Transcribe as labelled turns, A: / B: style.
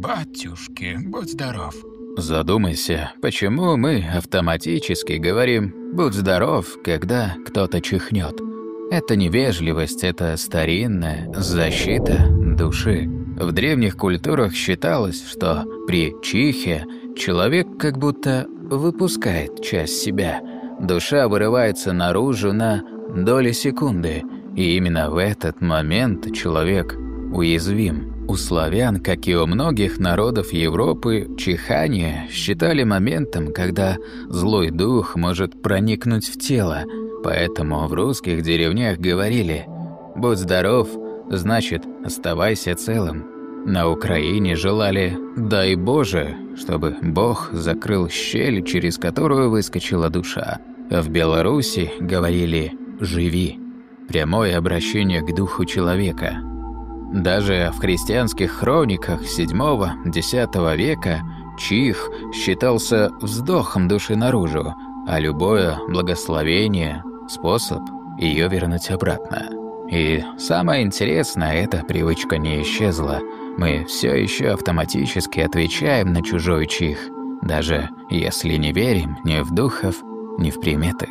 A: Батюшки, будь здоров.
B: Задумайся, почему мы автоматически говорим «будь здоров», когда кто-то чихнет. Это невежливость, это старинная защита души. В древних культурах считалось, что при чихе человек как будто выпускает часть себя. Душа вырывается наружу на доли секунды, и именно в этот момент человек уязвим. У славян, как и у многих народов Европы, чихание считали моментом, когда злой дух может проникнуть в тело. Поэтому в русских деревнях говорили «будь здоров, значит, оставайся целым». На Украине желали «дай Боже», чтобы Бог закрыл щель, через которую выскочила душа. А в Беларуси говорили «живи» – прямое обращение к духу человека. Даже в христианских хрониках VII-X века чих считался вздохом души наружу, а любое благословение – способ ее вернуть обратно. И самое интересное, эта привычка не исчезла. Мы все еще автоматически отвечаем на чужой чих, даже если не верим ни в духов, ни в приметы.